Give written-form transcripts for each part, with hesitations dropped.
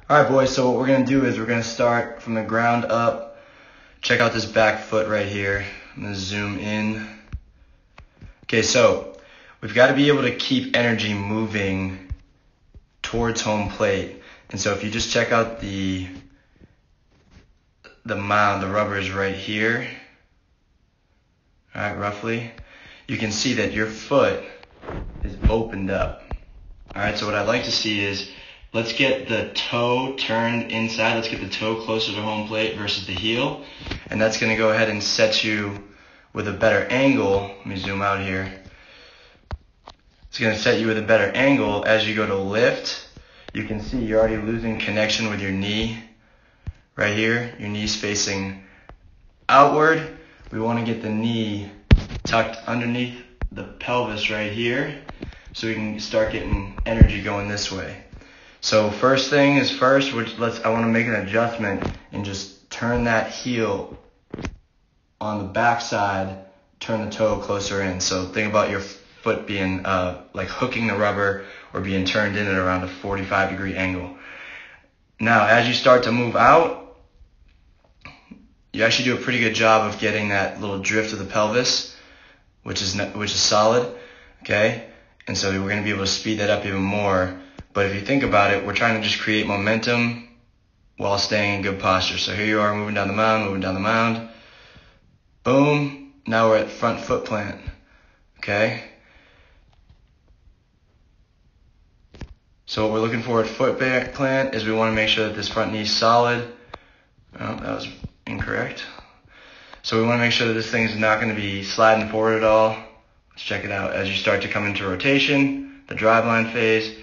All right, boys, so what we're going to do is we're going to start from the ground up. Check out this back foot right here. I'm going to zoom in. Okay, so we've got to be able to keep energy moving towards home plate. And so if you just check out the mound, the rubber is right here. All right, roughly. You can see that your foot is opened up. All right, so what I'd like to see is let's get the toe turned inside. Let's get the toe closer to home plate versus the heel. And that's going to go ahead and set you with a better angle. Let me zoom out here. It's going to set you with a better angle as you go to lift. You can see you're already losing connection with your knee right here. Your knee's facing outward. We want to get the knee tucked underneath the pelvis right here so we can start getting energy going this way. So first thing is first, I want to make an adjustment and just turn that heel on the back side, turn the toe closer in. So think about your foot being like hooking the rubber or being turned in at around a 45-degree angle. Now, as you start to move out, you actually do a pretty good job of getting that little drift of the pelvis, which is solid, okay? And so we're going to be able to speed that up even more. But if you think about it, we're trying to just create momentum while staying in good posture. So here you are moving down the mound. Boom. Now we're at front foot plant. Okay? So what we're looking for at foot plant is we want to make sure that this front knee is solid. Oh, that was incorrect. So we want to make sure that this thing is not going to be sliding forward at all. Let's check it out. As you start to come into rotation, the drive line phase,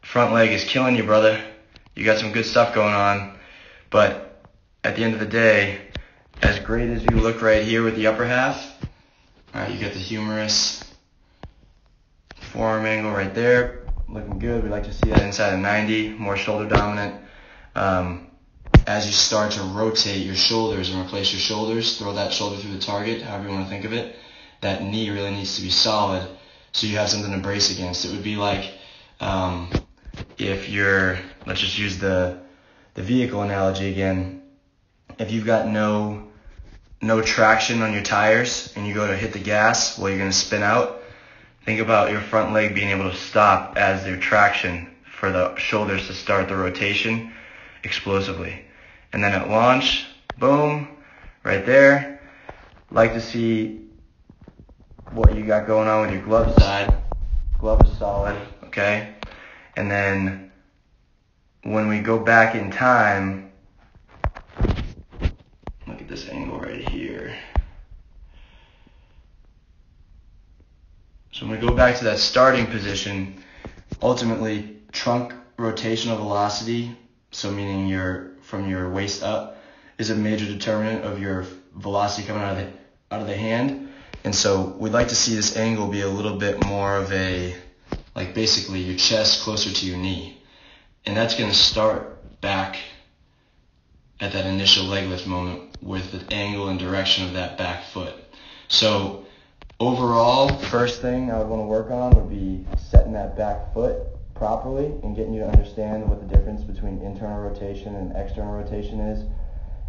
front leg is killing you, brother. You got some good stuff going on. But at the end of the day, as great as you look right here with the upper half, all right, you got the humerus forearm angle right there. Looking good. We like to see that inside of 90, more shoulder dominant. As you start to rotate your shoulders and replace your shoulders, throw that shoulder through the target, however you want to think of it, that knee really needs to be solid so you have something to brace against. It would be like if you're, let's just use the vehicle analogy again. If you've got no traction on your tires and you go to hit the gas, well, you're going to spin out. Think about your front leg being able to stop as their traction for the shoulders to start the rotation explosively. And then at launch, boom, right there. Like to see what you got going on with your glove side. Glove is solid, okay? And then when we go back in time, look at this angle right here. So when we go back to that starting position, ultimately trunk rotational velocity, so meaning from your waist up, is a major determinant of your velocity coming out of the hand. And so we'd like to see this angle be a little bit more of a, like basically your chest closer to your knee. And that's going to start back at that initial leg lift moment with the angle and direction of that back foot. So overall, first thing I would want to work on would be setting that back foot properly and getting you to understand what the difference between internal rotation and external rotation is.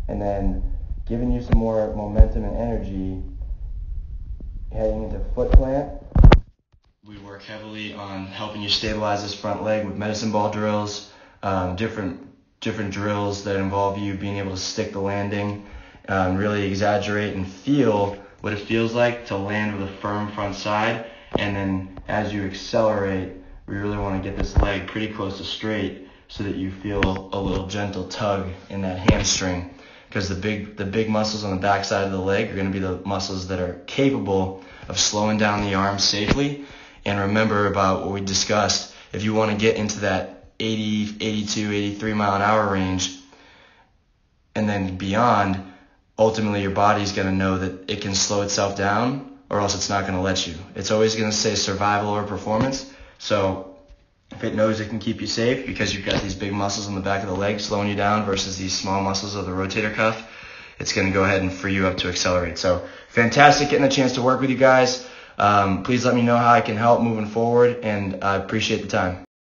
And then giving you some more momentum and energy heading into foot plant. We work heavily on helping you stabilize this front leg with medicine ball drills, different drills that involve you being able to stick the landing, really exaggerate and feel what it feels like to land with a firm front side. And then as you accelerate, we really want to get this leg pretty close to straight so that you feel a little gentle tug in that hamstring, because the big muscles on the back side of the leg are going to be the muscles that are capable of slowing down the arm safely. And remember about what we discussed. If you want to get into that 80, 82, 83 mile an hour range and then beyond, ultimately your body's going to know that it can slow itself down or else it's not going to let you. It's always going to say survival or performance. So if it knows it can keep you safe because you've got these big muscles on the back of the leg slowing you down versus these small muscles of the rotator cuff, it's going to go ahead and free you up to accelerate. So fantastic getting a chance to work with you guys. Please let me know how I can help moving forward, and I appreciate the time.